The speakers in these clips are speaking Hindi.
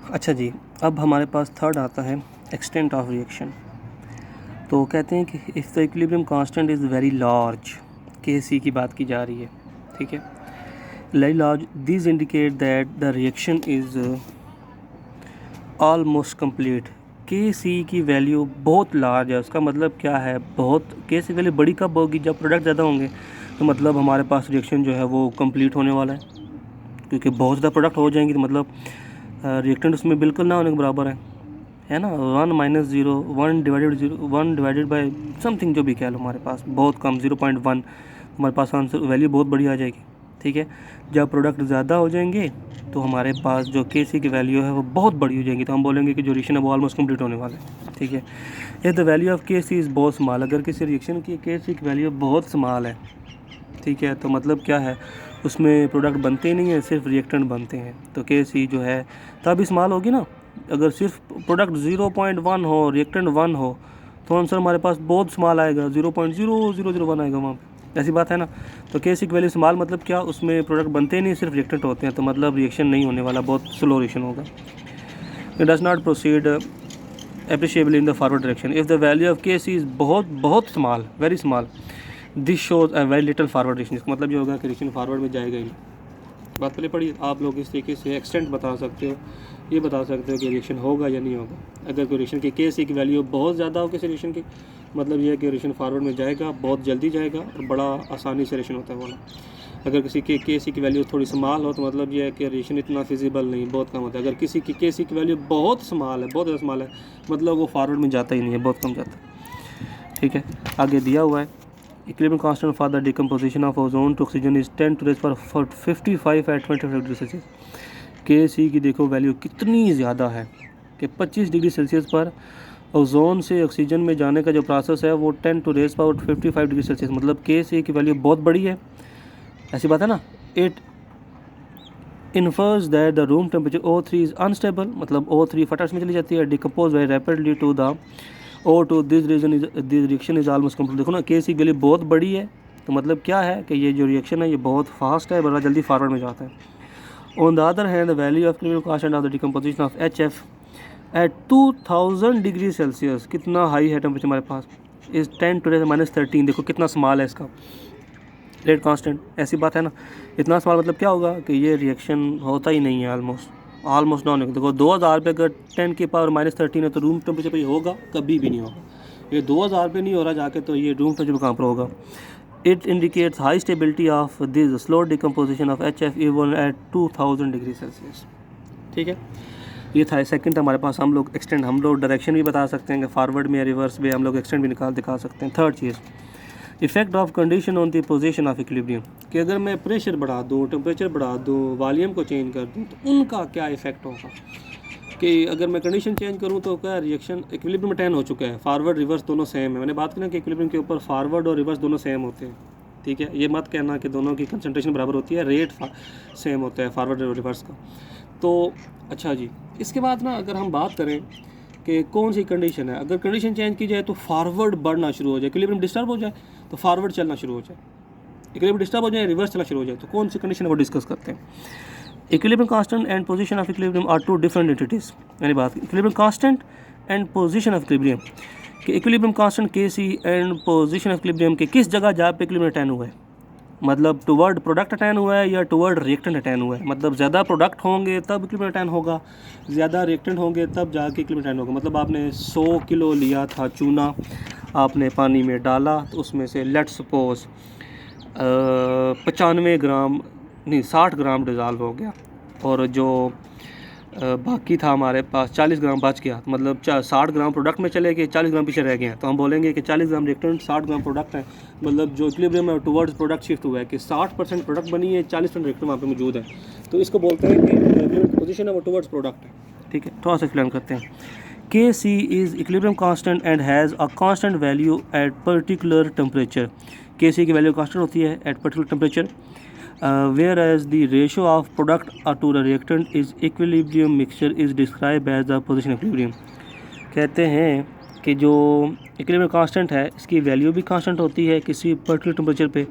अच्छा जी, अब हमारे पास थर्ड आता है एक्सटेंट ऑफ रिएक्शन। तो कहते हैं कि if the equilibrium constant is very large, के सी की बात की जा रही है, ठीक है, very large, this indicate that the reaction is almost complete. के सी की वैल्यू बहुत लार्ज है, उसका मतलब क्या है, बहुत के सी वैल्यू बड़ी कब होगी, जब प्रोडक्ट ज़्यादा होंगे, तो मतलब हमारे पास रिएक्शन जो है वो कंप्लीट होने वाला है, क्योंकि बहुत ज़्यादा प्रोडक्ट हो जाएंगी तो मतलब रिएक्टेंट उसमें बिल्कुल ना होने के बराबर है ना। 1 - 0, 1/0, 1 डिवाइडेड बाई समथिंग जो भी कह लो, हमारे पास बहुत कम 0.1, हमारे पास आंसर वैल्यू बहुत बड़ी आ जाएगी, ठीक है। जब प्रोडक्ट ज़्यादा हो जाएंगे तो हमारे पास जो के सी की वैल्यू है वो बहुत बड़ी हो जाएगी, तो हम बोलेंगे कि जो रिएक्शन है वो ऑलमोस्ट कंप्लीट होने वाला है, ठीक है। इफ़ द वैल्यू ऑफ के सी इज़ बहुत स्मॉल, अगर किसी रिएक्शन की के सी की वैल्यू बहुत स्मॉल है, ठीक है, तो मतलब क्या है, उसमें प्रोडक्ट बनते ही नहीं है, सिर्फ रिएक्टेंट बनते हैं, तो के सी जो है तब स्मॉल होगी ना। अगर सिर्फ प्रोडक्ट 0.1 हो, रिएक्टेंट 1 हो, तो आंसर हमारे पास बहुत स्मॉल आएगा, 0.0001 आएगा वहाँ पे, ऐसी बात है ना। तो के सी की वैल्यू स्मॉल मतलब क्या, उसमें प्रोडक्ट बनते ही नहीं, सिर्फ रिएक्टेंट होते हैं, तो मतलब रिएक्शन नहीं होने वाला, बहुत स्लो रिएक्शन होगा। It does not proceed appreciably in the forward direction if the value of Kc is बहुत small, very small, this shows a very little forward reaction. इसका मतलब ये होगा कि रिएक्शन फॉरवर्ड में जाएगा ही नहीं। बात पहले पढ़ी, आप लोग इस तरीके से एक्सटेंट बता सकते हो, ये बता सकते हो कि रिएक्शन होगा या नहीं होगा। अगर कोई रिएक्शन की के सी की वैल्यू बहुत ज़्यादा हो किसी रिएक्शन की, मतलब ये है कि रिएक्शन फॉरवर्ड में जाएगा, बहुत जल्दी जाएगा और बड़ा आसानी से रिएक्शन होता है वाला। अगर किसी के सी की वैल्यू थोड़ी स्मॉल हो तो मतलब ये है कि रिएक्शन इतना फिजिबल नहीं, बहुत कम होता है। अगर किसी की के सी की वैल्यू बहुत स्मॉल है, बहुत ज़्यादा स्मॉल है, मतलब वो फॉरवर्ड में जाता ही नहीं है, बहुत कम जाता है, ठीक है। आगे दिया हुआ है equilibrium constant for the decomposition of ozone to oxygen is 10⁻55 at 25 degree Celsius. K C की देखो वैल्यू कितनी ज़्यादा है कि 25 डिग्री सेल्सियस पर ओजोन से ऑक्सीजन में जाने का जो प्रोसेस है वो 10⁻55 डिग्री सेल्सियस, मतलब के सी की वैल्यू बहुत बड़ी है, ऐसी बात है ना। It infers that the room temperature O3 is unstable, मतलब O3 फटाफट में चली जाती है, decompose very rapidly to the O2, this reaction is almost complete. देखो ना, के सी की वैल्यू बहुत बड़ी है, तो मतलब क्या है कि ये जो रिएक्शन है ये बहुत फास्ट है, बड़ा जल्दी फॉरवर्ड में जाता है। On the other hand the value of equilibrium constant of the decomposition of HF at 2000 degree Celsius, कितना हाई है टेम्परेचर हमारे पास, इज़ 10⁻13। देखो कितना स्मॉल है इसका रेट कांस्टेंट, ऐसी बात है ना। इतना स्मॉल मतलब क्या होगा कि ये रिएक्शन होता ही नहीं है, ऑलमोस्ट नॉन। देखो 2000 पे अगर 10⁻13 है तो रूम टेम्परेचर पे होगा, कभी भी नहीं होगा। ये 2000 पे नहीं हो रहा जाके, तो ये रूम टेम्परेचर कहाँ पर होगा। It indicates high stability of this slow decomposition of HF even at 2000 degree Celsius, ठीक है। ये था सेकंड हमारे पास। हम लोग एक्सटेंड, हम लोग डायरेक्शन भी बता सकते हैं कि फॉरवर्ड में या रिवर्स में, हम लोग एक्सटेंड भी दिखा सकते हैं। Third cheese, effect of condition on the position of equilibrium, कि अगर मैं प्रेशर बढ़ा दूँ, टेम्परेचर बढ़ा दूँ, वॉल्यूम को चेंज कर दूँ, तो उनका क्या इफेक्ट होगा। कि अगर मैं कंडीशन चेंज करूँ तो क्या रिएक्शन इक्विलिब्रियम में 10 हो चुका है, फॉरवर्ड रिवर्स दोनों सेम है। मैंने बात की ना कि इक्विलिब्रियम के ऊपर फॉरवर्ड और रिवर्स दोनों सेम होते हैं, ठीक है। ये मत कहना कि दोनों की कंसंट्रेशन बराबर होती है, रेट सेम होता है फॉरवर्ड और रिवर्स का। तो अच्छा जी, इसके बाद ना अगर हम बात करें कि कौन सी कंडीशन है, अगर कंडीशन चेंज की जाए तो फॉरवर्ड बढ़ना शुरू हो जाए, इक्विलिब्रियम डिस्टर्ब हो जाए तो फॉरवर्ड चलना शुरू हो जाए, इक्विलिब्रियम डिस्टर्ब हो जाए रिवर्स चलना शुरू हो जाए, तो कौन सी कंडीशन है वो डिस्कस करते हैं। Equilibrium constant and position of equilibrium are two different entities. यानी बात equilibrium constant and position of equilibrium, कि equilibrium constant K C and position of equilibrium के किस जगह जहाँ पे इक्विलिब्रियम अटैन हुआ है, मतलब टुवर्ड प्रोडक्ट अटैन हुआ है या टुवर्ड रिएक्टेंट अटैन हुआ है। मतलब ज़्यादा प्रोडक्ट होंगे तब इक्विलिब्रियम अटैन होगा, ज़्यादा रिएक्टेंट होंगे तब जाके इक्विलिब्रियम अटैन होगा। मतलब आपने 100 किलो लिया था चूना, आपने पानी में डाला, तो उसमें से लेट सपोज 95 ग्राम नहीं 60 ग्राम डिज़ॉल्व हो गया, और जो बाकी था हमारे पास 40 ग्राम बच गया, मतलब 60 ग्राम प्रोडक्ट में चले गए, 40 ग्राम पीछे रह गए हैं, तो हम बोलेंगे कि 40 ग्राम रिएक्टेंट 60 ग्राम प्रोडक्ट है। मतलब जो इक्विलिब्रियम है टुवर्ड्स प्रोडक्ट शिफ्ट हुआ है कि 60% प्रोडक्ट बनी है, 40% रिएक्टेंट वहाँ पे मौजूद है, तो इसको बोलते हैं कि इक्विलिब्रियम की पोजीशन है वो टुवर्ड्स प्रोडक्ट है, ठीक है। थोड़ा सा एक्सप्लेन करते हैं। K C is equilibrium constant and has a constant value at particular temperature. K C की वैल्यू कांस्टेंट होती है at particular temperature, whereas the ratio of product to the reactant is equilibrium mixture is described as the position equilibrium। कहते हैं कि जो इक्विलिब्रियम कांस्टेंट है इसकी वैल्यू भी कांस्टेंट होती है किसी पर्टिकुलर टेम्परेचर पे।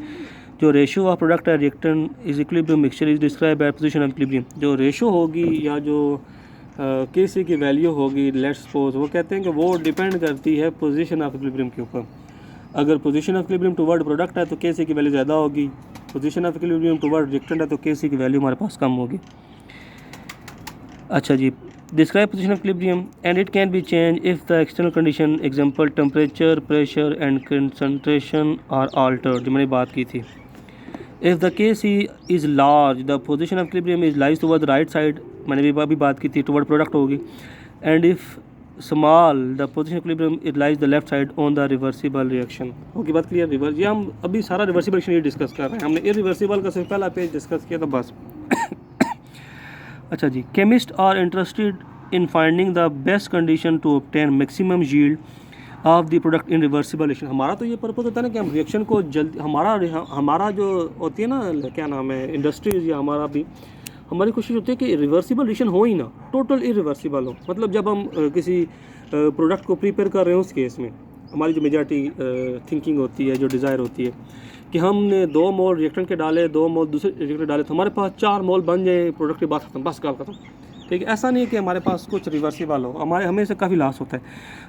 जो रेशियो ऑफ प्रोडक्ट है reactant is equilibrium mixture is describe by position of equilibrium. जो रेशियो होगी या जो के सी की वैल्यू होगी, लेट्स सपोज वो कहते हैं कि वो डिपेंड करती है पोजीशन ऑफ इक्विलिब्रियम के ऊपर। अगर position of equilibrium toward product है तो के सी की वैल्यू ज़्यादा होगी, position of equilibrium toward reactant है तो के सी की वैल्यू हमारे पास कम होगी। अच्छा जी, describe position of equilibrium and it can be change if the external condition example temperature, pressure and concentration are altered, जो मैंने बात की थी। If the K C is large the position of equilibrium is lies toward right side, मैंने भी अभी बात की थी, टुवर्ड प्रोडक्ट होगी। And if small the position of equilibrium it lies the left side on the reversible reaction. Okay, बात क्लियर। रिवर्स, ये हम अभी सारा रिवर्सिबल रिएक्शन ये डिस्कस कर रहे हैं, हमने इरिवर्सिबल का सिर्फ पहला पेज डिस्कस किया था बस। अच्छा जी, chemist are interested in finding the best condition to obtain maximum yield of the product in reversible reaction. हमारा तो ये पर्पज़ होता है ना कि हम रिएक्शन को जल्द हमारा जो होती है ना, क्या नाम है, इंडस्ट्रीज या हमारा भी, हमारी कोशिश होती है कि रिवर्सिबल रिएक्शन हो ही ना, टोटल इरिवर्सिबल हो। मतलब जब हम किसी प्रोडक्ट को प्रिपेयर कर रहे हैं उस केस में हमारी जो मेजॉरिटी थिंकिंग होती है, जो डिज़ायर होती है कि हमने 2 मोल रिएक्टेंट के डाले, 2 मोल दूसरे रिएक्टेंट डाले तो हमारे पास 4 मोल बन जाए, प्रोडक्ट की बात खत्म, बस काम खत्म। ठीक है, ऐसा नहीं है कि हमारे पास कुछ रिवर्सिबल हो, हमें से काफ़ी लॉस होता है।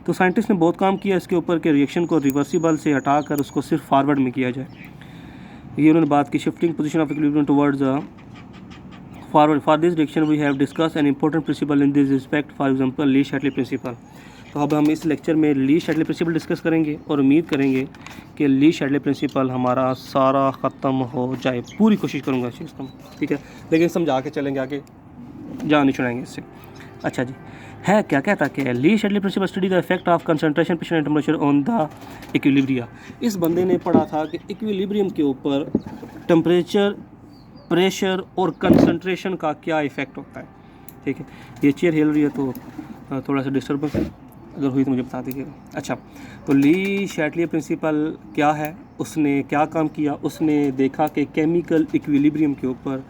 तो साइंटिस्ट ने बहुत काम किया इसके ऊपर कि रिएक्शन को रिवर्सिबल से हटाकर उसको सिर्फ फॉरवर्ड में किया जाए। ये उन्होंने बात की, shifting position of equilibrium towards forward. For this reaction we have discuss an important principle in this respect, for example Le Chatelier principle. तो अब हम इस लेक्चर में ली शैटले प्रिंसिपल डिस्कस करेंगे और उम्मीद करेंगे कि ली शैटले प्रिंसिपल हमारा सारा ख़त्म हो जाए। पूरी कोशिश करूँगा इस चीज़ को, ठीक है, लेकिन समझा के चलेंगे, आगे जान नहीं छुड़ाएंगे इससे। अच्छा जी, है क्या कहता कि Le Chatelier principle study the effect of concentration, pressure and temperature on the equilibria. इस बंदे ने पढ़ा था कि इक्विलिब्रियम के ऊपर टेम्परेचर, प्रेशर और कंसंट्रेशन का क्या इफ़ेक्ट होता है। ठीक है, ये चेयर हिल रही है तो थोड़ा सा डिस्टर्बेंस अगर हुई तो मुझे बता दीजिएगा। अच्छा, तो ली शैटले प्रिंसिपल क्या है, उसने क्या काम किया, उसने देखा कि केमिकल इक्विलिब्रियम के ऊपर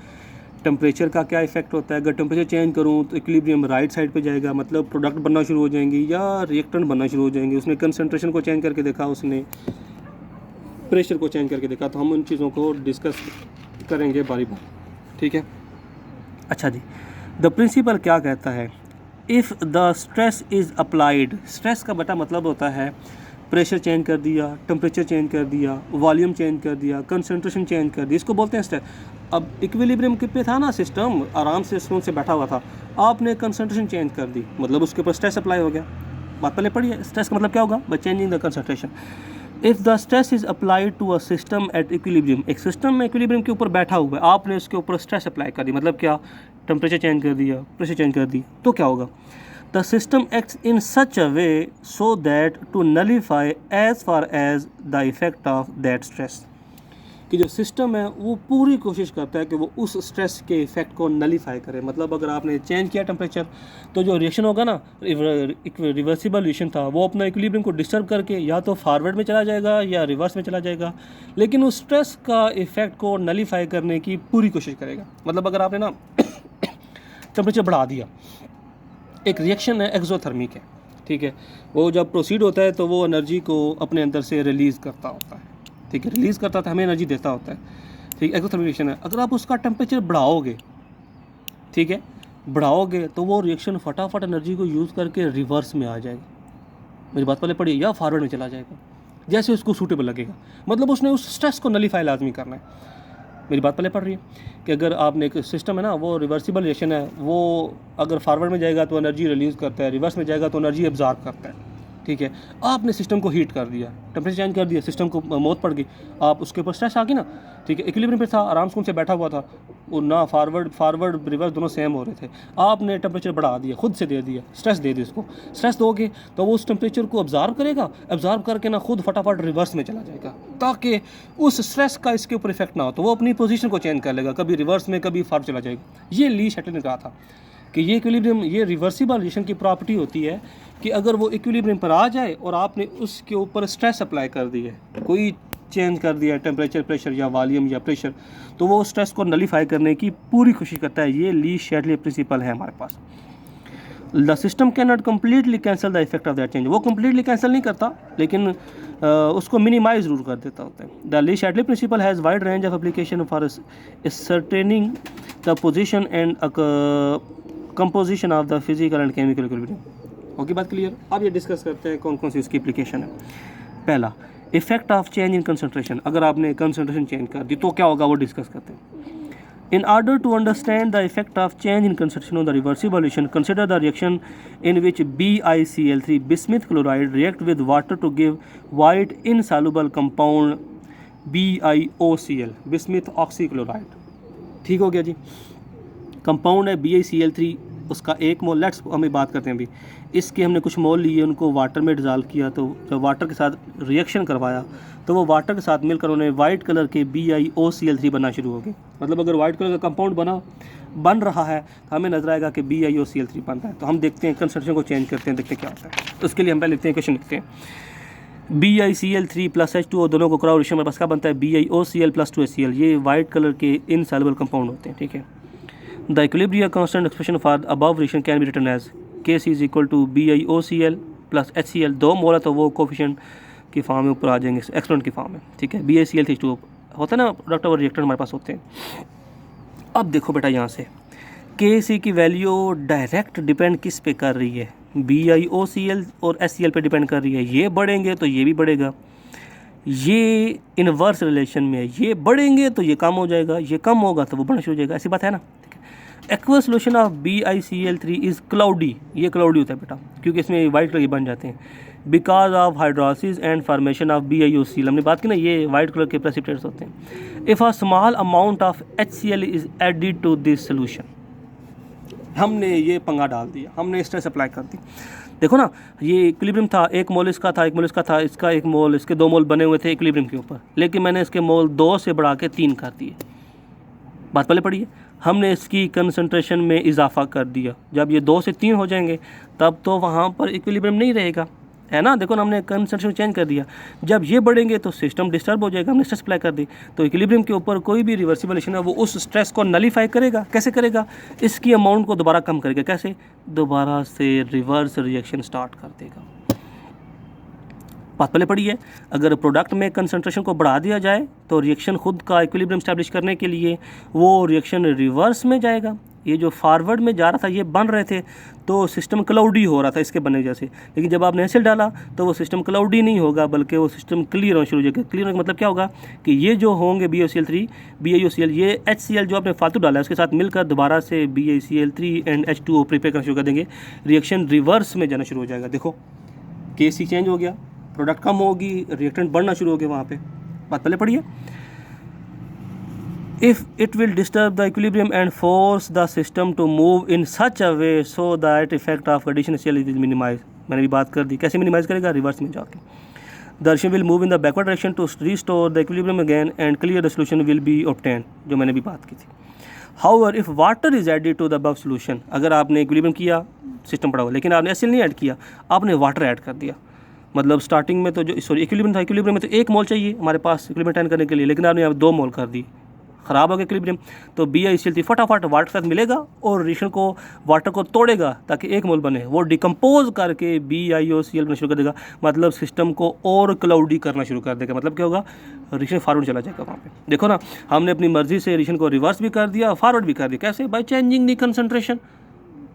टेम्परेचर का क्या इफ़ेक्ट होता है। अगर टेम्परेचर चेंज करूँ तो इक्विलिब्रियम राइट साइड पे जाएगा, मतलब प्रोडक्ट बनना शुरू हो जाएंगी या रिएक्टेंट बनना शुरू हो जाएंगे। उसने कंसंट्रेशन को चेंज करके देखा, उसने प्रेशर को चेंज करके देखा। तो हम उन चीज़ों को डिस्कस करेंगे बारी बारी, ठीक है। अच्छा जी, द प्रिंसिपल क्या कहता है, if the stress is applied, stress का बटा मतलब होता है प्रेशर चेंज कर दिया, टेम्परेचर चेंज कर दिया, वॉल्यूम चेंज कर दिया, कंसंट्रेशन चेंज कर दिया, इसको बोलते हैं स्ट्रेस। अब इक्विलिब्रियम के पे था ना सिस्टम, आराम से स्मूथ से बैठा हुआ था, आपने कंसंट्रेशन चेंज कर दी, मतलब उसके ऊपर स्ट्रेस अप्लाई हो गया। बात पहले पढ़िए, स्ट्रेस का मतलब क्या होगा, by changing the concentration. If the stress is applied to a system at equilibrium, एक सिस्टम में इक्विलिब्रियम के ऊपर बैठा हुआ है, आपने उसके ऊपर स्ट्रेस अप्लाई कर दी, मतलब क्या, टेम्परेचर चेंज कर दिया, प्रेशर चेंज कर दी, तो क्या होगा, the system acts in such a way so that to nullify as far as the effect of that stress, कि जो सिस्टम है वो पूरी कोशिश करता है कि वो उस स्ट्रेस के इफेक्ट को नलीफाई करे। मतलब अगर आपने चेंज किया टेम्परेचर तो जो रिएक्शन होगा ना, रिवर्सिबल रिएक्शन था, वो अपना इक्विलिब्रियम को डिस्टर्ब करके या तो फॉरवर्ड में चला जाएगा या रिवर्स में चला जाएगा, लेकिन उस स्ट्रेस का इफेक्ट को नलीफाई करने की पूरी कोशिश करेगा। मतलब अगर आपने ना टेम्परेचर बढ़ा दिया, एक रिएक्शन है एक्सोथर्मिक है, ठीक है, वो जब प्रोसीड होता है तो वो एनर्जी को अपने अंदर से रिलीज़ करता होता है, ठीक है, रिलीज़ करता था, हमें एनर्जी देता होता है, ठीक है, एक्सोथर्मिक रिएक्शन है। अगर आप उसका टेम्परेचर बढ़ाओगे, ठीक है, बढ़ाओगे तो वो रिएक्शन फटाफट एनर्जी को यूज़ करके रिवर्स में आ जाएगा, मेरी बात पहले पढ़िए, या फॉरवर्ड में चला जाएगा, जैसे उसको सूटेबल लगेगा। मतलब उसने उस स्ट्रेस को नलीफाई लाजमी करना है। मेरी बात पहले पढ़ रही है कि अगर आपने एक सिस्टम है ना, वो रिवर्सिबल रिएक्शन है, वो अगर फॉरवर्ड में जाएगा तो एनर्जी रिलीज़ करता है, रिवर्स में जाएगा तो एनर्जी एब्जॉर्ब करता है, ठीक है। आपने सिस्टम को हीट कर दिया, टेम्परेचर चेंज कर दिया, सिस्टम को मौत पड़ गई, आप उसके ऊपर स्ट्रेस आ गई ना, ठीक है, इक्विलिब्रियम पे था, आराम से बैठा हुआ था, वो ना फॉरवर्ड रिवर्स दोनों सेम हो रहे थे, आपने टेम्परेचर बढ़ा दिया, खुद से दे दिया, स्ट्रेस दे दी उसको, स्ट्रेस दोगे तो वो उस टेम्परेचर को ऑब्जर्व करेगा, ऑब्जर्व करके ना खुद फटाफट रिवर्स में चला जाएगा, ताकि उस स्ट्रेस का इसके ऊपर इफेक्ट ना हो, तो वो अपनी पोजीशन को चेंज कर लेगा, कभी रिवर्स में कभी फॉरवर्ड चला जाएगा। ये ली शैटले ने कहा था कि ये इक्विलिब्रियम, ये रिवर्सिबल रिएक्शन की प्रॉपर्टी होती है कि अगर वो इक्विलिब्रियम पर आ जाए और आपने उसके ऊपर स्ट्रेस अप्लाई कर दी है, कोई चेंज कर दिया टेम्परेचर, प्रेशर या वॉल्यूम या प्रेशर, तो वो स्ट्रेस को नलीफाई करने की पूरी कोशिश करता है। ये ली शैटले प्रिंसिपल है हमारे पास। The system can not completely cancel the effect of that change, वो कम्प्लीटली कैंसिल नहीं करता लेकिन उसको मिनिमाइज जरूर कर देता होता है। The Le Chatelier principle has wide range of application for certaining the position and composition of the physical and chemical equilibrium. Okay, बात क्लियर। अब ये डिस्कस करते हैं कौन कौन सी इसकी एप्लीकेशन है। पहला, effect of change in concentration. अगर आपने कंसंट्रेशन चेंज कर दी तो क्या होगा, वो डिस्कस करते हैं। In order to understand the effect of change in concentration on the reversible reaction, consider the reaction in which BiCl3 bismuth chloride react with water to give white insoluble compound BiOCl, bismuth oxychloride। ठीक हो गया जी। कंपाउंड है BiCl3, उसका एक मोल, लेट्स हमें बात करते हैं अभी। इसके हमने कुछ मोल लिए, उनको वाटर में डिज़ोल्व किया, तो जब वाटर के साथ रिएक्शन करवाया तो वो वाटर के साथ मिलकर उन्हें वाइट कलर के BiOCl3 बनना शुरू हो गए। मतलब अगर वाइट कलर का कंपाउंड बन रहा है तो हमें नजर आएगा कि BiOCl3 बन रहा है। तो हम देखते हैं कंसंट्रेशन को चेंज करते हैं, देखते हैं क्या होता है। तो उसके लिए हम पहले लिखते हैं, क्वेश्चन लिखते हैं BiCl3 प्लस H2O दोनों को कराओ, रिएक्शन में बस क्या बनता है BiOCl प्लस 2HCl। ये वाइट कलर के इनसॉल्युबल कंपाउंड होते हैं, ठीक है। The equilibrium constant expression for the above reaction can be written as Kc is equal to BiOCl plus HCl। 2 mole है तो वो कोफिशिएंट की फॉर्म में ऊपर आ जाएंगे, एक्सपोनेंट की फॉर्म में, ठीक है। BiCl3 H2O होता है ना, प्रोडक्ट और रिएक्टर हमारे पास होते हैं। अब देखो बेटा, यहाँ से Kc की वैल्यू डायरेक्ट डिपेंड किस पे कर रही है, BiOCl और HCl पे डिपेंड कर रही है। ये बढ़ेंगे तो ये भी बढ़ेगा, ये इनवर्स रिलेशन में है, ये बढ़ेंगे तो ये कम हो जाएगा, ये कम होगा तो वो बढ़ना शुरू हो जाएगा, ऐसी बात है ना। Aqueous solution of BiCl3 is cloudy. ये क्लाउडी होता है बेटा क्योंकि इसमें वाइट कलर के बन जाते हैं, because of hidrosis and formation of BiOCl। हमने बात की ना, ये वाइट कलर के प्रेसिपिटेट्स होते हैं। If a small amount of HCl is added to this solution, हमने ये पंगा डाल दिया, हमने स्ट्रेस अप्लाई कर दी। देखो ना, ये इक्विलिब्रियम था, एक मोल इसका था, एक मोल इसका था, इसका एक मोल, इसके 2 मोल बने हुए थे इक्विलिब्रियम के ऊपर, लेकिन मैंने इसके मोल 2 से बढ़ा के 3 कर दिए। बात पहले पढ़िए, हमने इसकी कंसंट्रेशन में इजाफा कर दिया। जब ये 2 से 3 हो जाएंगे तब तो वहाँ पर इक्विलिब्रियम नहीं रहेगा, है ना। देखो ना, हमने कंसंट्रेशन चेंज कर दिया। जब ये बढ़ेंगे तो सिस्टम डिस्टर्ब हो जाएगा, हमने स्ट्रेस अप्लाई कर दी। तो इक्विलिब्रियम के ऊपर कोई भी रिवर्सिबल रिएक्शन है वो उस स्ट्रेस को नलीफाई करेगा। कैसे करेगा, इसकी अमाउंट को दोबारा कम करेगा। कैसे, दोबारा से रिवर्स रिएक्शन स्टार्ट कर देगा। बात पहले पढ़ी है, अगर प्रोडक्ट में कंसंट्रेशन को बढ़ा दिया जाए तो रिएक्शन खुद का इक्विलिब्रियम स्टैब्लिश करने के लिए वो रिएक्शन रिवर्स में जाएगा। ये जो फॉरवर्ड में जा रहा था, ये बन रहे थे तो सिस्टम क्लाउडी हो रहा था इसके बनने जैसे, लेकिन जब आपने HCl डाला तो वो सिस्टम क्लाउडी नहीं होगा बल्कि वो सिस्टम क्लियर होना शुरू हो जाएगा। क्लियर होने का मतलब क्या होगा कि ये जो होंगे BiOCl3 BiOCl, ये HCl जो आपने फालतू डाला है उसके साथ मिलकर दोबारा से BiCl3 एंड H2O प्रिपेयर करना शुरू कर देंगे, रिएक्शन रिवर्स में जाना शुरू हो जाएगा। देखो Kc चेंज हो गया, प्रोडक्ट कम होगी, रिएक्टेंट बढ़ना शुरू हो गया वहाँ पे। बात पहले पढ़िए, if it will disturb the equilibrium and force the system to move in such a way so that effect of addition HCl is minimized। मैंने भी बात कर दी, कैसे मिनिमाइज करेगा, रिवर्स में जाके। The reaction will move in the backward direction to restore the equilibrium again and clear the solution will be obtained, जो मैंने भी बात की थी। However, if water is added to the above solution, अगर आपने इक्विलिब्रियम किया, सिस्टम पड़ा हुआ, लेकिन आपने HCl नहीं ऐड किया, आपने वाटर ऐड कर दिया। मतलब स्टार्टिंग में तो जो इक्विलिब्रियम था, इक्विलिब्रियम में तो 1 मोल चाहिए हमारे पास इक्विलिब्रियम अटेन करने के लिए, लेकिन आपने यहाँ 2 मोल कर दी, ख़राब हो गया इक्विलिब्रियम। तो BiCl3 फटाफट वाटर के साथ मिलेगा और रिएक्शन को वाटर को तोड़ेगा ताकि 1 मोल बने, वो डिकम्पोज करके BiOCl बनना शुरू कर देगा। मतलब सिस्टम को और क्लाउडी करना शुरू कर देगा। मतलब क्या होगा, रिएक्शन फॉरवर्ड चला जाएगा वहाँ पे। देखो ना, हमने अपनी मर्जी से रिएक्शन को रिवर्स भी कर दिया, फॉरवर्ड भी कर दिया। कैसे, बाय चेंजिंग द कंसंट्रेशन।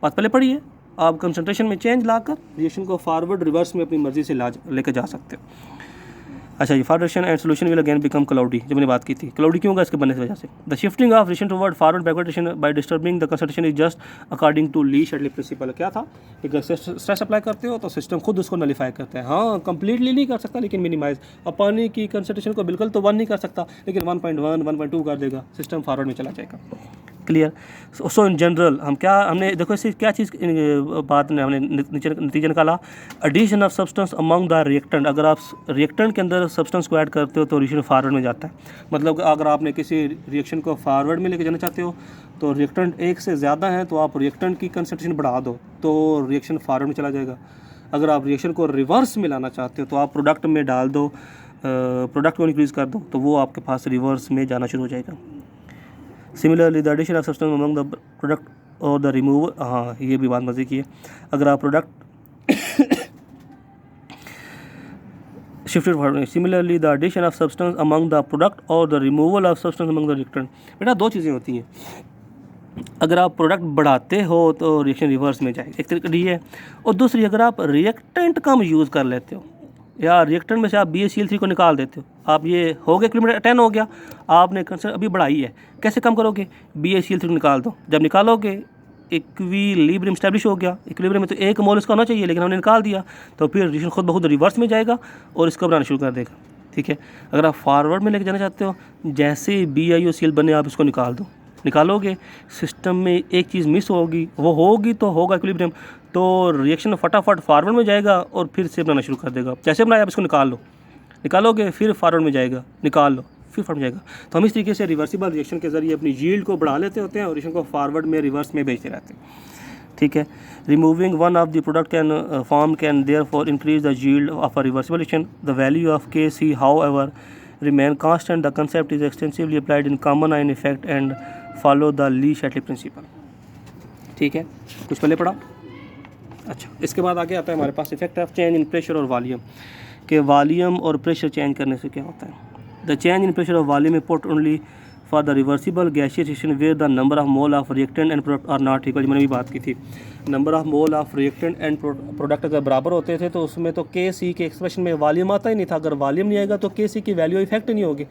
बात पहले पढ़ी है, आप कंसंट्रेशन में चेंज लाकर रिएक्शन को फॉरवर्ड रिवर्स में अपनी मर्जी से लेकर जा सकते हो। अच्छा, ये forward reaction and solution will again become cloudy, जो मैंने बात की थी। क्लाउडी क्यों होगा, इसके बनने की वजह से। The shifting of reaction toward forward backward reaction by disturbing the concentration is just according to Le Chatelier principle. क्या था, अगर स्ट्रेस अप्लाई करते हो तो सिस्टम खुद उसको नलीफाई करता है। हाँ, कंप्लीटली नहीं कर सकता लेकिन मिनिमाइज। अब पानी की कंसंट्रेशन को बिल्कुल तो 1 नहीं कर सकता, लेकिन 1.1 1.2 कर देगा, सिस्टम फॉरवर्ड में चला जाएगा। क्लियर। सो इन जनरल हमने देखो इससे क्या चीज़ बात ने हमने नतीजा निकाला, addition of substance among the reactant. अगर आप रिएक्टेंट के अंदर सब्सटेंस को ऐड करते हो तो रिएक्शन फॉरवर्ड में जाता है। मतलब अगर आपने किसी रिएक्शन को फॉरवर्ड में लेके जाना चाहते हो तो रिएक्टेंट 1 से ज़्यादा है तो आप रिएक्टेंट की कंसंट्रेशन बढ़ा दो तो रिएक्शन फॉरवर्ड में चला जाएगा। अगर आप रिएक्शन को रिवर्स में लाना चाहते हो तो आप प्रोडक्ट में डाल दो, प्रोडक्ट को इंक्रीज़ कर दो तो वो आपके पास रिवर्स में जाना शुरू हो जाएगा। Similarly the addition of substance among the product और द रिमूवल, हाँ ये भी बात मजे की है। अगर आप product shifted forward, similarly the addition of substance among the product और the removal of substance among the reactant. बेटा 2 चीज़ें होती हैं, अगर आप प्रोडक्ट बढ़ाते हो तो रिएक्शन रिवर्स में जाएगी, एक तरीका डी है। और दूसरी, अगर आप रिएक्टेंट कम यूज़ कर लेते हो या रिएक्टेंट में से आप BaCl3 को निकाल देते हो, आप ये हो गया किलोमीटर 10 हो गया, आपने कंसर्न अभी बढ़ाई है, कैसे कम करोगे? BaCl3 को निकाल दो, जब निकालोगे इक्विलिब्रियम स्टैब्लिश हो गया। इक्विलिब्रियम में तो 1 मोल इसका होना चाहिए, लेकिन हमने निकाल दिया, तो फिर रिएक्शन खुद ब खुद रिवर्स में जाएगा और इसको बनाना शुरू कर देगा। ठीक है, अगर आप फॉरवर्ड में लेके जाना चाहते हो, जैसे ही BiOCl बने आप इसको निकाल दो, निकालोगे सिस्टम में एक चीज़ मिस होगी, वो होगी तो होगा इक्विलिब्रियम, तो रिएक्शन फटाफट फॉरवर्ड में जाएगा और फिर से बनाना शुरू कर देगा। जैसे बनाया आप इसको निकाल लो, निकालोगे फिर फॉरवर्ड में जाएगा, निकाल लो फिर फॉरवर्ड में जाएगा। तो हम इस तरीके से रिवर्सिबल रिएक्शन के ज़रिए अपनी यील्ड को बढ़ा लेते होते हैं और रिएक्शन को फॉरवर्ड में रिवर्स में भेजते रहते हैं। ठीक है, removing one of the product can form can therefore increase the yield of a reversible reaction. The value of Kc however remain constant. The concept is extensively applied in common ion effect and follow the Lee-Shatley principle. ठीक है, कुछ पहले पढ़ा। अच्छा, इसके बाद आगे आता है हमारे पास effect of change in pressure और वॉल्यूम, के वॉल्यूम और प्रेशर चेंज करने से क्या होता है। The change in pressure of volume import only for the reversible gaseous reaction where the number of mole of reactant and product are not equal. मैंने भी बात की थी, number of mole of reactant and product अगर बराबर होते थे तो उसमें तो Kc के एक्सप्रेशन में वॉल्यूम आता ही नहीं था। अगर वॉल्यूम नहीं आएगा तो Kc की वैल्यू इफेक्ट नहीं होगी।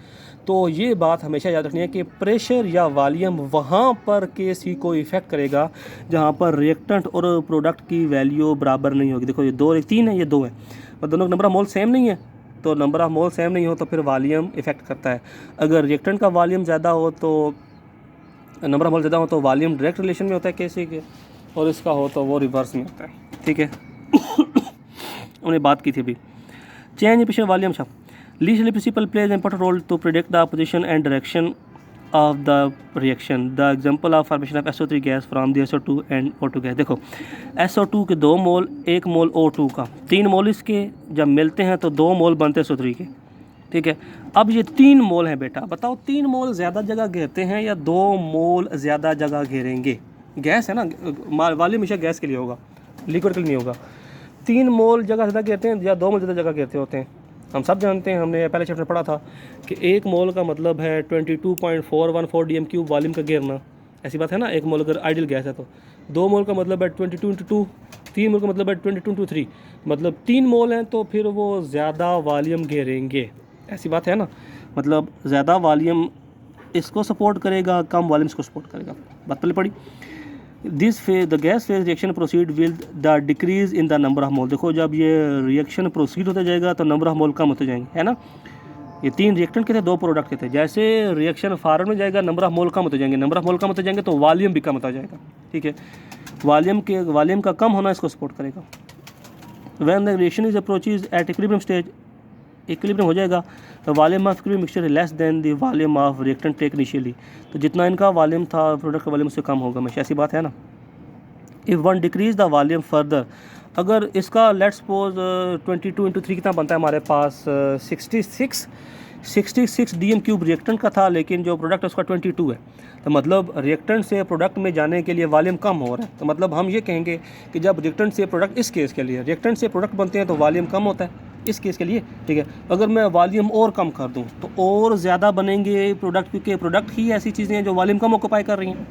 तो ये बात हमेशा याद रखनी है कि प्रेशर या वॉल्यूम वहाँ पर Kc को इफेक्ट करेगा जहाँ पर रिएक्टेंट और प्रोडक्ट की वैल्यू बराबर नहीं होगी। देखो ये 2 1 3 है, ये 2 है, और दोनों का नंबर ऑफ मोल सेम नहीं है, तो नंबर ऑफ मोल सेम नहीं हो तो फिर वॉल्यूम इफेक्ट करता है। अगर रिएक्टेंट का वॉल्यूम ज़्यादा हो तो नंबर ऑफ मोल ज़्यादा हो तो वॉल्यूम डायरेक्ट रिलेशन में होता है Kc के, और इसका हो तो वो रिवर्स में होता है। ठीक है, उन्हें बात की थी अभी। चेंज इन प्रेशर वॉल्यूम शा Le Chatelier principle plays important role to predict the position and direction of the reaction. The example of formation of SO3 gas from the SO2 and O2 gas. देखो SO2 के 2 मोल, 1 मोल O2 का, 3 मोल इसके जब मिलते हैं तो 2 मोल बनते हैं SO3 के। ठीक है, अब ये 3 मोल हैं बेटा, बताओ 3 मोल ज़्यादा जगह घेरते हैं या 2 मोल ज़्यादा जगह घेरेंगे? गैस है ना, वॉल्यूम हमेशा गैस के लिए होगा, लिक्विड के लिए नहीं होगा। 3 मोल जगह ज़्यादा घेरते हैं या 2 मोल ज़्यादा जगह घेरते होते हैं? हम सब जानते हैं, हमने पहले चैप्टर में पढ़ा था कि 1 मोल का मतलब है 22.414 dm³ वॉल्यूम का घेरना। ऐसी बात है ना, 1 मोल अगर आइडियल गैस है तो 2 मोल का मतलब है 22 × 2, 3 मोल का मतलब है 22 × 3, मतलब 3 मोल हैं तो फिर वो ज़्यादा वॉल्यूम घेरेंगे। ऐसी बात है ना, मतलब ज़्यादा वॉल्यूम इसको सपोर्ट करेगा, कम वॉल्यूम इसको सपोर्ट करेगा। बात पहले पढ़ी। This phase the gas phase reaction proceed with the decrease in the number of मोल। देखो जब ये रिएक्शन प्रोसीड होता जाएगा तो नंबर ऑफ मोल कम होते जाएंगे, है ना। ये 3 रिएक्टेंट के थे, 2 प्रोडक्ट के थे। जैसे रिएक्शन फॉरवर्ड में जाएगा नंबर ऑफ मोल कम होते जाएंगे, नंबर ऑफ मोल कम होते जाएंगे तो वॉल्यूम भी कम होता जाएगा। ठीक है, वॉल्यूम का कम होना इसको सपोर्ट करेगा। When the reaction is approaches at equilibrium stage, equilibrium हो जाएगा, volume of equilibrium mixture is less than the volume of reactant take initially. तो जितना इनका वॉल्यूम था प्रोडक्ट का वॉल्यूम उससे कम होगा हमेशा। ऐसी बात है ना। If one decrease the volume further, अगर इसका लेट्स सपोज 22 × 3 कितना बनता है हमारे पास 66 dm³ रिएक्टेंट का था, लेकिन जो प्रोडक्ट है उसका 22 है, तो मतलब रिएक्टेंट से प्रोडक्ट में जाने के लिए वॉल्यूम कम हो रहा है। तो मतलब हम ये कहेंगे कि जब रिएक्टेंट से प्रोडक्ट, इस केस के लिए रिएक्टेंट से प्रोडक्ट बनते हैं तो वॉल्यूम कम होता है इस केस के लिए। ठीक है, अगर मैं वॉल्यूम और कम कर दूं तो और ज़्यादा बनेंगे प्रोडक्ट, क्योंकि प्रोडक्ट ही ऐसी चीज़ें हैं जो वॉल्यूम कम ऑक्यूपाई कर रही हैं।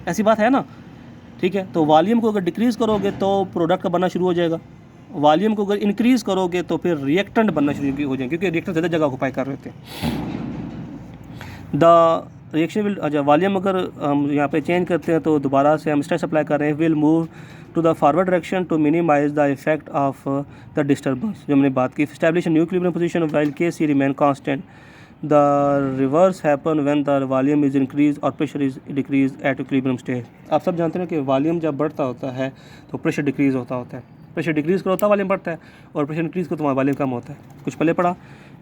ऐसी बात है ना। ठीक है, तो वॉल्यूम को अगर डिक्रीज़ करोगे तो प्रोडक्ट का बनना शुरू हो जाएगा, वॉल्यूम को अगर इंक्रीज़ करोगे तो फिर रिएक्टेंट बनना शुरू हो जाएंगे, क्योंकि रिएक्टेंट ज़्यादा जगह ऑक्यूपाई कर रहे थे। द रिएक्शन विल, अच्छा वॉल्यूम अगर हम यहाँ पे चेंज करते हैं तो दोबारा से हम स्ट्रेस अप्लाई कर रहे हैं, will move to the forward direction to minimise the effect of the disturbance, जो हमने बात की। Establish new equilibrium position while Kc remain constant. The reverse happen when the volume is increase और pressure is decrease at equilibrium stage. आप सब जानते हैं कि वॉल्यूम जब बढ़ता होता है तो प्रेशर डिक्रीज होता है, प्रेशर डिक्रीज करो तो वॉल्यूम बढ़ता है, और प्रेशर इंक्रीज करो तो वॉल्यूम कम होता है। कुछ पहले पढ़ा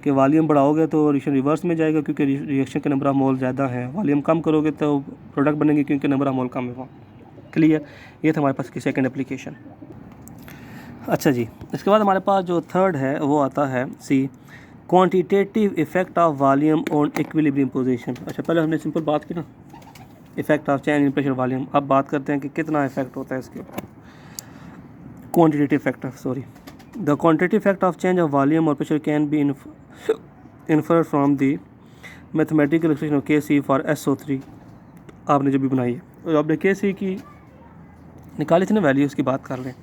कि वॉल्यूम बढ़ाओगे तो रिएक्शन रिवर्स में जाएगा क्योंकि रिएक्शन के नंबर ऑफ मोल ज़्यादा है, वॉल्यूम कम करोगे तो प्रोडक्ट बनेंगे क्योंकि नंबर ऑफ मोल कम है। वो क्लियर, ये था हमारे पास की सेकंड एप्लीकेशन। अच्छा जी, इसके बाद हमारे पास जो थर्ड है वो आता है C, quantitative effect of volume on equilibrium position. अच्छा पहले हमने सिंपल बात की ना effect of change in pressure volume, अब बात करते हैं कि कितना इफेक्ट होता है इसके ऊपर। Quantitative effect of, sorry, the quantitative effect of change of volume और pressure can be inferred from the mathematical expression of Kc for SO3, आपने जो भी बनाई है। आपने के सी की निकाली थी ना वैल्यू, उसकी बात कर लें।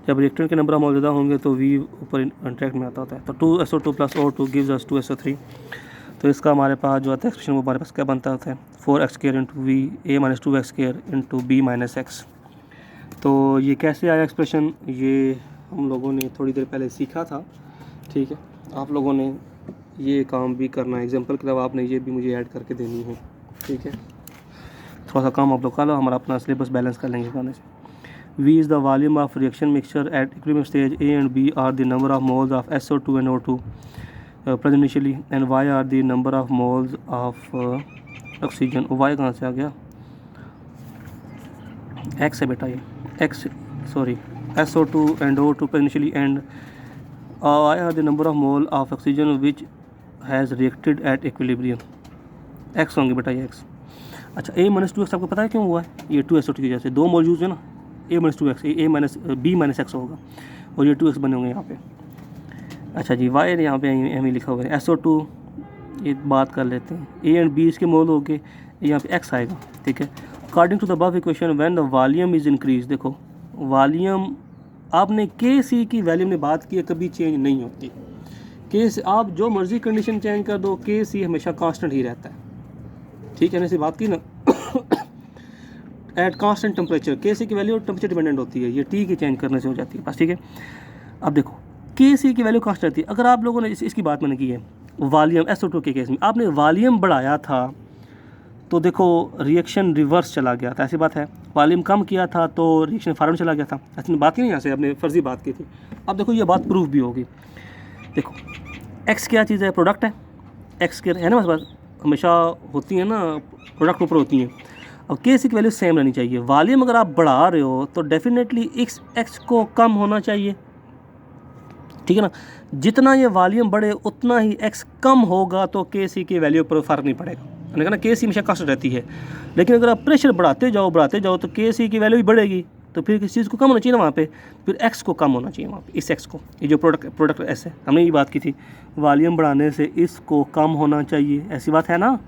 जब रिएक्टेंट के नंबर मौजूदा होंगे तो वी ऊपर इंटरेक्ट में आता होता है। तो 2SO2 + O2 gives us 2SO3। तो इसका हमारे पास जो आता है एक्सप्रेशन, वो हमारे पास क्या बनता होता है 4x² × V A - 2x² × B - x। तो ये कैसे आया एक्सप्रेशन, ये हम लोगों ने थोड़ी देर पहले सीखा था, ठीक है। आप लोगों ने ये काम भी करना है, एग्जांपल के अलावा आपने ये भी मुझे ऐड करके देनी है, ठीक है। थोड़ा सा काम आप लोग कर लो, हमारा अपना सिलेबस बैलेंस कर लेंगे करने से। V is the volume of reaction mixture at equilibrium stage. A and B are the number of moles of SO2 and O2 present initially, and Y are the number of moles of oxygen. Y कहाँ से आ गया, X है बेटा, ये X sorry SO2 and O2 present initially, and Y are the number of mole of oxygen which has reacted at equilibrium. X होंगे बेटा ये X। अच्छा A - 2x आपको पता है क्यों हुआ है, ये 2SO2 की वजह से, दो मोल यूज है ना, A - 2x, B - x होगा, और ये 2x बने होंगे यहाँ पे। अच्छा जी, Y यहाँ पे हमें लिखा हुआ है SO2, ये बात कर लेते हैं, A and B इसके मोल हो गए, यहाँ पे X आएगा, ठीक है। According to the above equation when the volume is increase, देखो वॉल्यूम आपने Kc की वैल्यू में बात की है, कभी चेंज नहीं होती। Kc आप जो मर्जी कंडीशन चेंज कर दो, Kc हमेशा कांस्टेंट ही रहता है, ठीक है ना, इसी बात की ना। एट कांस्टेंट टेम्परेचर Kc की वैल्यू टेम्परेचर डिपेंडेंट होती है, ये T की चेंज करने से हो जाती है बस, ठीक है। अब देखो Kc की वैल्यू कांस्टेंट रहती है। अगर आप लोगों ने इसकी बात मैंने की है, वॉल्यूम SO2 के केस में आपने वॉल्यूम बढ़ाया था तो देखो रिएक्शन रिवर्स चला गया था, ऐसी बात है। वॉल्यूम कम किया था तो रिएक्शन फॉरवर्ड चला गया था, ऐसी बात ही नहीं, यहाँ से आपने फर्जी बात की थी। अब देखो ये बात प्रूफ भी होगी। देखो X क्या चीज़ है, प्रोडक्ट है, X के है ना, बस बात हमेशा होती है ना, प्रोडक्ट ऊपर होती हैं। अब Kc की वैल्यू सेम रहनी चाहिए। वॉल्यूम अगर आप बढ़ा रहे हो तो डेफिनेटली X को कम होना चाहिए, ठीक है ना। जितना ये वॉल्यूम बढ़े उतना ही X कम होगा, तो Kc की वैल्यू पर फ़र्क नहीं पड़ेगा। मैंने कहा ना Kc हमेशा कांस्टेंट रहती है, लेकिन अगर आप प्रेशर बढ़ाते जाओ तो Kc की वैल्यू भी बढ़ेगी, तो फिर किस चीज़ को कम होना चाहिए ना वहाँ पे, फिर X को कम होना चाहिए वहाँ पे, इस X को, ये जो प्रोडक्ट S है, हमने ये बात की थी, वॉल्यूम बढ़ाने से इसको कम होना चाहिए, ऐसी बात है ना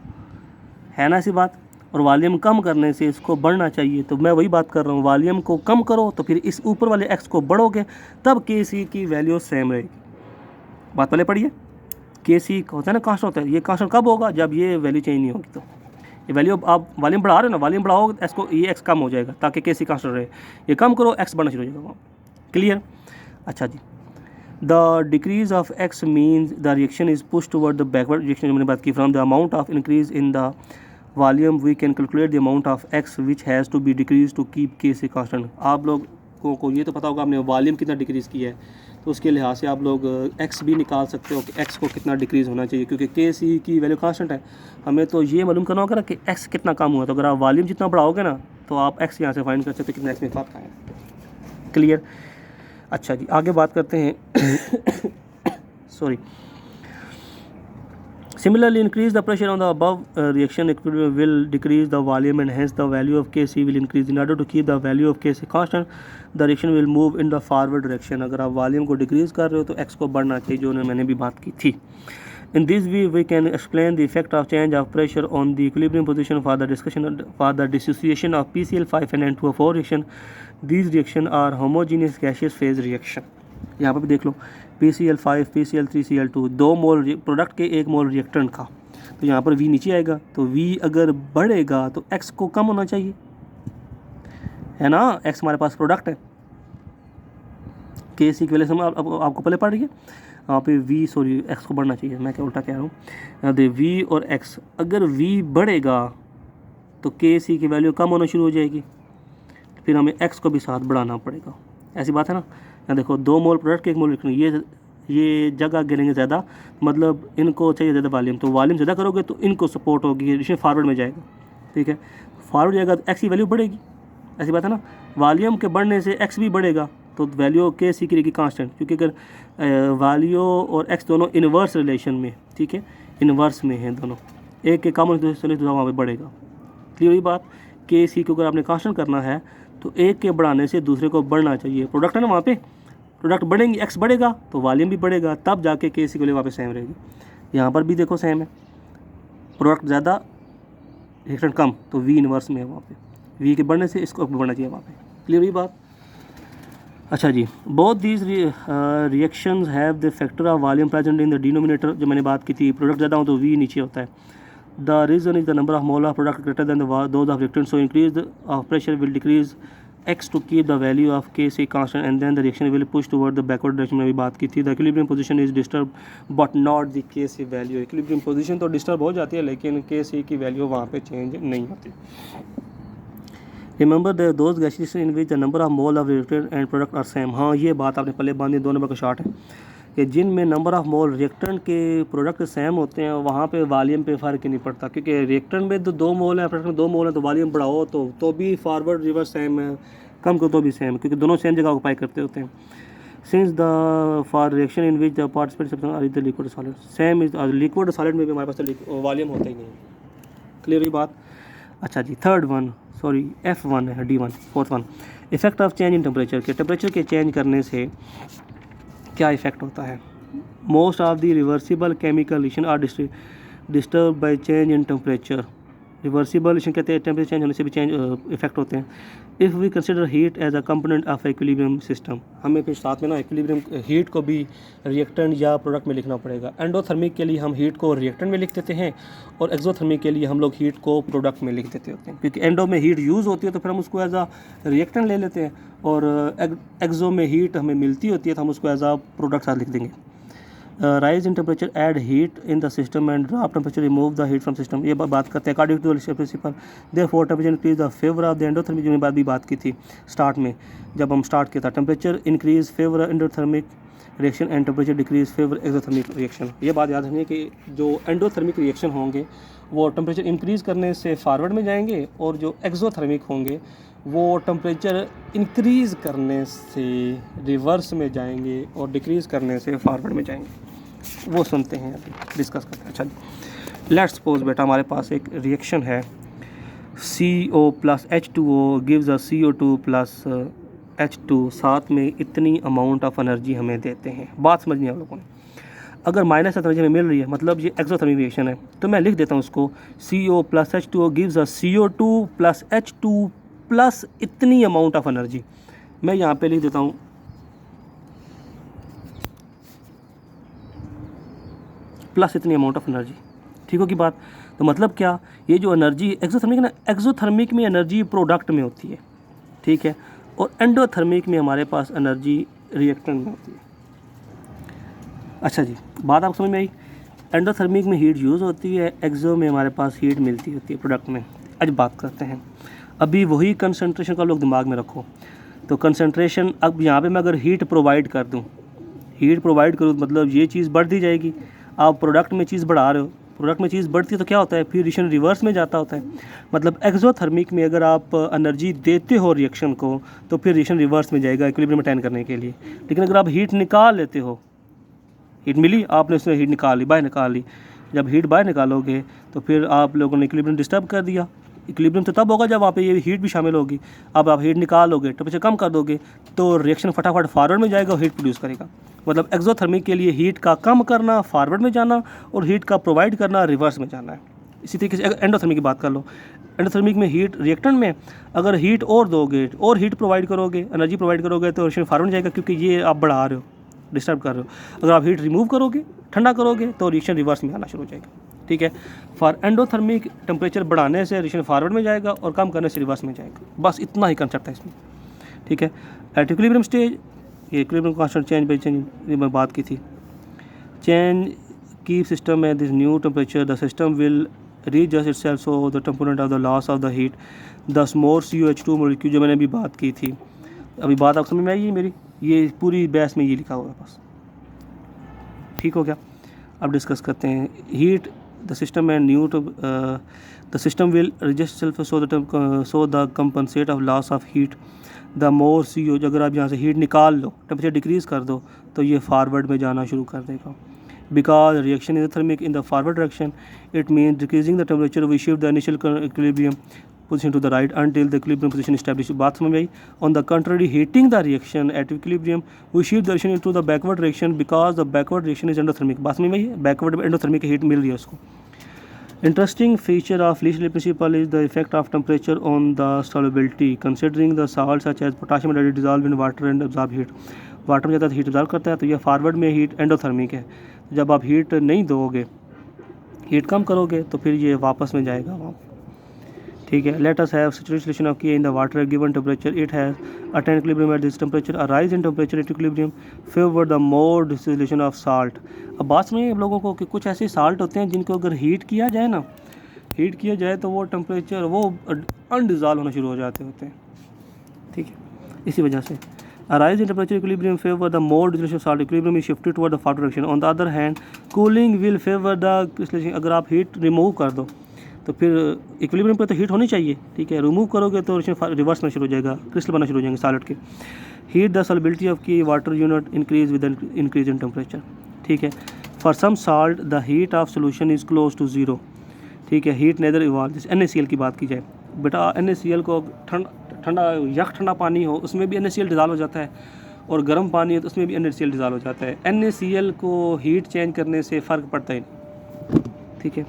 ऐसी बात। और वॉल्यूम कम करने से इसको बढ़ना चाहिए, तो मैं वही बात कर रहा हूँ, वॉल्यूम को कम करो तो फिर इस ऊपर वाले X को बढ़ोगे, तब Kc की वैल्यू सेम रहेगी। बात पहले पढ़िए, Kc होता है ना कांस्टेंट होता है, ये कांस्टेंट कब होगा, जब ये वैल्यू चेंज नहीं होगी। तो ये वैल्यू आप वॉल्यूम बढ़ा रहे हो ना, वॉल्यूम बढ़ाओगे X को, ये X कम हो जाएगा ताकि Kc कांस्टेंट रहे, ये कम करो X बढ़ना शुरू हो जाएगा, क्लियर। अच्छा जी, the decrease of X means the reaction is push toward the backward reaction, मैंने बात की। From the amount of increase in the volume we can calculate the amount of X which has to be decrease to keep Kc constant. आप लोगों को ये तो पता होगा आपने वॉल्यूम कितना डिक्रीज़ किया है, तो उसके लिहाज से आप लोग X भी निकाल सकते हो कि X को कितना डिक्रीज़ होना चाहिए, क्योंकि Kc की वैल्यू कांस्टेंट है। हमें तो ये मालूम करना होगा ना कि X कितना कम हुआ, तो अगर आप वॉल्यूम जितना बढ़ाओगे ना तो आप X यहाँ से फाइंड कर सकते हो कितना X में फ़र्क आया, क्लियर। अच्छा जी, आगे बात करते हैं। Sorry. Similarly, increase the pressure on the above reaction equilibrium will decrease the volume, and hence the value of Kc will increase. In order to keep the value of Kc constant, the reaction will move in the forward direction. अगर आप वॉल्यूम को डिक्रीज कर रहे हो तो X को बढ़ना चाहिए, जो मैंने भी बात की थी। In this way, we can explain the effect of change of pressure on the equilibrium position for the discussion for the dissociation of PCl5 and N2O4 reaction. These reactions are homogeneous gaseous phase reaction. यहाँ पर भी देख लो, PCl5 PCl3 Cl2, 2 मोल प्रोडक्ट के 1 मोल रिएक्टेंट का, तो यहाँ पर V नीचे आएगा, तो V अगर बढ़ेगा तो X को कम होना चाहिए, है ना। X हमारे पास प्रोडक्ट है, Kc की वैल्यू से आपको पहले पढ़ रही है, यहाँ पे V सॉरी X को बढ़ना चाहिए, मैं क्या उल्टा कह रहा हूँ। यहाँ दे V और X, अगर V बढ़ेगा तो Kc की वैल्यू कम होना शुरू हो जाएगी, फिर हमें X को भी साथ बढ़ाना पड़ेगा, ऐसी बात है ना। यहाँ देखो 2 मोल प्रोडक्ट के 1 मोल लिखना, ये जगह गिरेंगे ज़्यादा, मतलब इनको चाहिए ज़्यादा वॉल्यूम, तो वॉल्यूम ज़्यादा करोगे तो इनको सपोर्ट होगी, रिएक्शन फॉरवर्ड में जाएगा, ठीक है। फॉरवर्ड जाएगा तो X की वैल्यू बढ़ेगी, ऐसी बात है ना। वॉल्यूम के बढ़ने से X भी बढ़ेगा, तो वैल्यू Kc की रहेगी कांस्टेंट, क्योंकि अगर वॉल्यू और X दोनों इन्वर्स रिलेशन में, ठीक है, इन्वर्स में हैं दोनों, एक के कम होने से वहाँ पर बढ़ेगा, क्लियर हुई बात। Kc को अगर आपने कांस्टेंट करना है तो एक के बढ़ाने से दूसरे को बढ़ना चाहिए, प्रोडक्ट है ना, वहाँ पे प्रोडक्ट बढ़ेंगे, X बढ़ेगा तो वॉल्यूम भी बढ़ेगा, तब जाके Kc की वैल्यू वहाँ पे सेम रहेगी। यहाँ पर भी देखो सेम है, प्रोडक्ट ज़्यादा रिएक्टेंट कम, तो V इन्वर्स में है वहाँ पे, V के बढ़ने से इसको बढ़ना चाहिए वहाँ पे। क्लियर हुई बात? अच्छा जी, both these reactions have the factor of volume present in the denominator. जो मैंने बात की थी, प्रोडक्ट ज़्यादा हो तो V नीचे होता है। The reason is the number of mole of product greater than those of reactant, so increase of pressure will decrease X to keep the value of Kc constant and then the reaction will push toward the backward direction में भी बात की थी। The equilibrium position is disturbed but not the Kc value। equilibrium position तो डिस्टर्ब हो जाती है लेकिन Kc की वैल्यू वहाँ पे चेंज नहीं होती। Remember that those gases in which the number of mole of reactant and product are same। हाँ, ये बात आपने पहले बांधी, 2 नंबर का शॉर्ट है कि जिनमें नंबर ऑफ मोल रिएक्टेंट के प्रोडक्ट सेम होते हैं वहाँ पे वॉल्यूम पे फ़र्क ही नहीं पड़ता, क्योंकि रिएक्टेंट में तो 2 मोल है, प्रोडक्ट में 2 मोल है, तो वॉल्यूम बढ़ाओ तो भी फॉरवर्ड रिवर्स सेम है, कम को तो भी सेम, क्योंकि दोनों सेम जगह ऑक्यूपाई करते होते हैं। Since the for reaction in which the participant are is the liquid solid same is liquid solid में भी हमारे पास वॉल्यूम होता ही नहीं है। क्लियर हुई बात? अच्छा जी, थर्ड वन, सॉरी F1 है, D1, fourth one, effect of change in temperature के टेम्परेचर के चेंज करने से क्या इफेक्ट होता है? Most of the reversible chemical reaction are disturb by change in temperature. Reversible reaction कहते हैं टेम्परेचर चेंज होने से भी चेंज इफेक्ट होते हैं। If we consider heat as a component of equilibrium system, हमें फिर साथ में ना इक्विलिब्रियम हीट को भी रिएक्टेंट या प्रोडक्ट में लिखना पड़ेगा। एंडोथर्मिक के लिए हम हीट को रिएक्टेंट में लिख देते हैं और एक्सोथर्मिक के लिए हम लोग हीट को प्रोडक्ट में लिख देते होते हैं, क्योंकि एंडो में हीट यूज़ होती है तो फिर हम उसको एज अ रिएक्टेंट ले लेते हैं, और एक्सो में हीट हमें मिलती होती है तो हम उसको एज अ प्रोडक्ट साथ लिख देंगे। Rise in temperature add heat in the system and drop temperature remove the heat from system. ये बात करते हैं according to the principle therefore temperature increase the favour of the endothermic, जो मैं बात की थी स्टार्ट में जब हम स्टार्ट किया था। Temperature increase favour endothermic reaction and temperature decrease favour exothermic reaction. ये बात याद रखनी है कि जो एंडोथर्मिक रिएक्शन होंगे वो टेम्परेचर इंक्रीज़ करने से फॉरवर्ड में जाएंगे, और जो एक्सोथर्मिक होंगे वो टेम्परेचर इंक्रीज़ करने से रिवर्स में जाएंगे और डिक्रीज़ करने से फॉरवर्ड में जाएंगे। वो सुनते हैं, अभी डिस्कस करते हैं। अच्छा, लेट्स सपोज बेटा हमारे पास एक रिएक्शन है, CO plus H2O gives a CO2 plus H2, साथ में इतनी अमाउंट ऑफ एनर्जी हमें देते हैं। बात समझनी है आप लोगों ने। अगर माइनस एनर्जी हमें मिल रही है, मतलब ये एक्सोथर्मिक रिएक्शन है, तो मैं लिख देता हूँ उसको CO plus H2O gives a CO2 plus H2 plus इतनी अमाउंट ऑफ एनर्जी। मैं यहाँ पे लिख देता हूँ प्लस इतनी अमाउंट ऑफ एनर्जी। ठीक होगी बात? तो मतलब क्या, ये जो एनर्जी एक्सोथर्मिक ना, एक्सोथर्मिक में एनर्जी प्रोडक्ट में होती है, ठीक है, और एंडोथर्मिक में हमारे पास एनर्जी रिएक्टेंट में होती है। अच्छा जी, बात आपको समझ में आई? एंडोथर्मिक में हीट यूज़ होती है, एक्सो में हमारे पास हीट मिलती होती है प्रोडक्ट में। आज बात करते हैं, अभी वही कंसंट्रेशन का लोग दिमाग में रखो। तो कंसंट्रेशन, अब यहाँ पे मैं अगर हीट प्रोवाइड कर दूँ, हीट प्रोवाइड करूँ मतलब ये चीज़ बढ़ती जाएगी। आप प्रोडक्ट में चीज़ बढ़ा रहे हो, प्रोडक्ट में चीज़ बढ़ती है तो क्या होता है, फिर रिएक्शन रिवर्स में जाता होता है। मतलब एक्सोथर्मिक में अगर आप एनर्जी देते हो रिएक्शन को तो फिर रिएक्शन रिवर्स में जाएगा इक्विलिब्रियम मेंटेन करने के लिए। लेकिन अगर आप हीट निकाल लेते हो, हीट मिली, आपने उसमें हीट निकाल ली, बाहर निकाल ली, जब हीट बाहर निकालोगे तो फिर आप लोगों ने इक्विलिब्रियम डिस्टर्ब कर दिया। इक्विलिब्रियम तो तब होगा जब वहाँ पे ये हीट भी शामिल होगी। अब आप हीट निकालोगे, टेम्परेचर कम कर दोगे तो रिएक्शन फटाफट फॉरवर्ड में जाएगा और हीट प्रोड्यूस करेगा। मतलब एक्सोथर्मिक के लिए हीट का कम करना फॉरवर्ड में जाना और हीट का प्रोवाइड करना रिवर्स में जाना है। इसी तरीके से एंडोथर्मिक की बात कर लो। एंडोथर्मिक में हीट रिएक्टेंट में अगर हीट और दोगे और हीट प्रोवाइड करोगे, एनर्जी प्रोवाइड करोगे तो रिएक्शन फॉरवर्ड जाएगा, क्योंकि ये आप बढ़ा रहे हो, डिस्टर्ब कर रहे हो। अगर आप हीट रिमूव करोगे, ठंडा करोगे, तो रिएक्शन रिवर्स में आना शुरू हो जाएगा। ठीक है, फॉर एंडोथर्मिक टेम्परेचर बढ़ाने से रिएक्शन फॉरवर्ड में जाएगा और कम करने से रिवर्स में जाएगा। बस इतना ही कंसेप्ट है इसमें। ठीक है, एट इक्विलिब्रियम स्टेज, ये equilibrium constant change by change ये मैं बात की थी। Change keep system at this new temperature, the system will readjust itself so the component of the loss of the heat दस मोर COH2 मॉलिक्यूल, जो मैंने अभी बात की थी। अभी बात आप समझ में आई है मेरी? ये पूरी बहस में ये लिखा हुआ है बस। ठीक हो गया? अब डिस्कस करते हैं। Heat the system and new the system will resist self so the compensate of loss of heat the more CO। अगर आप यहाँ से हीट निकाल लो, टेम्परेचर डिक्रीज़ कर दो, तो ये फॉरवर्ड में जाना शुरू कर देगा। Because reaction is thermic in the forward direction, it means decreasing the temperature we shift the initial equilibrium position to the right until the equilibrium position established। बात समझ में आई? On the contrary, heating the reaction at equilibrium, we shift the reaction into the backward direction because the backward reaction is endothermic। बात समझ में आई? बैकवर्ड एंडोथर्मिक हीट मिल रही है उसको। Interesting feature of Leach principle is the effect of temperature on the solubility. Considering the salts such as potassium already dissolve in water and absorb heat. Water में ज़्यादा हीट absorb करता है, तो यह फॉरवर्ड में हीट एंडोथर्मिक है. जब आप हीट नहीं दोगे, हीट कम करोगे, तो फिर ये वापस में जाएगा वहाँ. ठीक है. Let us have saturated solution of K in the water at given temperature. It has attain equilibrium at this temperature. A rise in temperature at equilibrium favour the more dissolution of salt. अब बात समझिए आप लोगों को कि कुछ ऐसे साल्ट होते हैं जिनको अगर हीट किया जाए ना, हीट किया जाए तो वो टेम्परेचर वो अनडिज़ॉल्व होना शुरू हो जाते होते हैं. ठीक है. इसी वजह से a rise in temperature equilibrium favor the more dissolution of salt. Equilibrium is shifted toward the forward direction. On the other hand, cooling will favor the crystallization. अगर आप हीट रिमूव कर दो तो फिर इक्विलिब्रियम पे तो हीट होनी चाहिए. ठीक है. रिमूव करोगे तो रिवर्स में शुरू हो जाएगा, क्रिस्टल बनना शुरू हो जाएंगे सॉलिड के. हीट द सॉल्युबिलिटी ऑफ की water unit increase with increase in temperature. ठीक है. For some salt the heat of solution is close to zero. ठीक है. Heat neither evolve. जैसे NaCl की बात की जाए, बेटा NaCl को ठंडा यख ठंडा पानी हो उसमें भी NaCl डिज़ॉल्व हो जाता है, और गर्म पानी है तो उसमें भी NaCl डिज़ॉल्व हो जाता है. NaCl को हीट चेंज करने से फ़र्क पड़ता ही नहीं. ठीक है.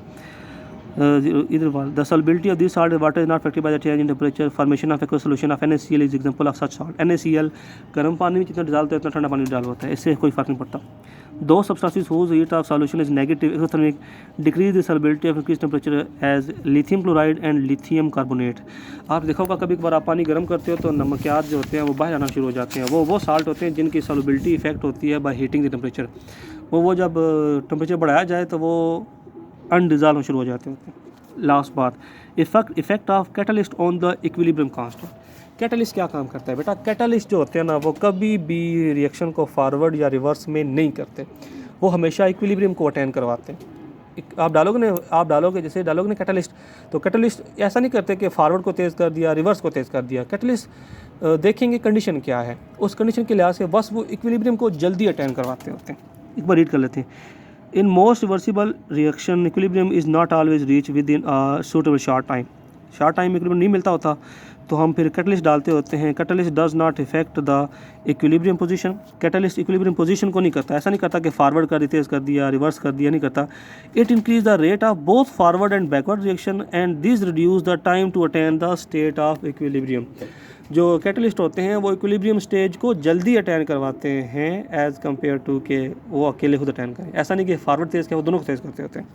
इधर the solubility of this salt water is not affected by the change in temperature. Formation of aqueous solution of NaCl is example of such salt. NaCl गर्म पानी में जितना डिज़ॉल्व होता है उतना ठंडा पानी डिज़ॉल्व होता है, इससे कोई फ़र्क नहीं पड़ता. दो substances whose heat of solution is negative exothermic decrease the solubility of increased temperature as lithium chloride and lithium carbonate. आप देखोगा कभी कभार आप पानी गर्म करते हो तो नमकियात जो होते हैं वो बाहर आना शुरू हो जाते हैं. वो साल्ट होते हैं जिनकी सॉल्युबिलिटी इफेक्ट होती है बाय हीटिंग द टेम्परेचर. वो जब टेम्परेचर बढ़ाया जाए तो वो अनडिज़ॉल्व शुरू हो जाते होते हैं. लास्ट बात, effect of catalyst on the equilibrium constant. Catalyst क्या काम करता है बेटा? कैटलिस्ट जो होते हैं ना, वो कभी भी रिएक्शन को फॉरवर्ड या रिवर्स में नहीं करते, वो हमेशा इक्विलिब्रियम को अटेन करवाते हैं. आप डालोगे जैसे डालोगे ना कैटलिस्ट, तो कैटलिस्ट ऐसा नहीं करते कि फॉरवर्ड को तेज़ कर दिया, रिवर्स को तेज़ कर दिया. कैटलिस्ट देखेंगे कंडीशन क्या है, उस कंडीशन के लिहाज से बस वो इक्विलिब्रियम को जल्दी अटेन करवाते होते हैं. एक बार रीड कर लेते हैं. In most reversible reaction equilibrium is not always reach with in a suitable short time. Short time में इक्विलिब्रियम नहीं मिलता होता तो हम फिर कैटलिस्ट डालते होते हैं. Catalyst does not effect the equilibrium position. Catalyst equilibrium position को नहीं करता. ऐसा नहीं करता कि फॉरवर्ड कर तेज़ कर दिया, रिवर्स कर दिया, नहीं करता. It increase the rate of both forward and backward reaction and this reduce the time to attain the state of equilibrium. जो कैटलिस्ट होते हैं वो इक्विलिब्रियम स्टेज को जल्दी अटेन करवाते हैं एज़ कम्पेयर टू के वो अकेले खुद अटेन करें. ऐसा नहीं कि फॉरवर्ड तेज़ किया, वो दोनों को तेज़ करते होते हैं.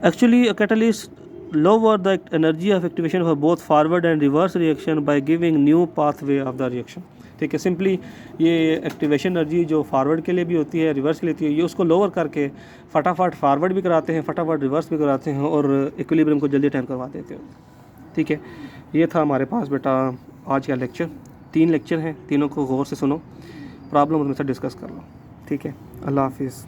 Actually catalyst lower the energy of activation for both forward and reverse reaction by giving new pathway of the reaction. ठीक है. सिंपली ये एक्टिवेशन एनर्जी जो फॉरवर्ड के लिए भी होती है, रिवर्स के लिए होती है, ये उसको लोअर करके फटाफट फॉरवर्ड भी कराते हैं, फटाफट रिवर्स भी कराते हैं और इक्विलिब्रियम को जल्दी अटेन करवा देते हैं. ठीक है. ये था हमारे पास बेटा आज का लेक्चर. 3 लेक्चर हैं, तीनों को गौर से सुनो, प्रॉब्लम उनमें से डिस्कस कर लो. ठीक है. अल्लाह हाफिज़.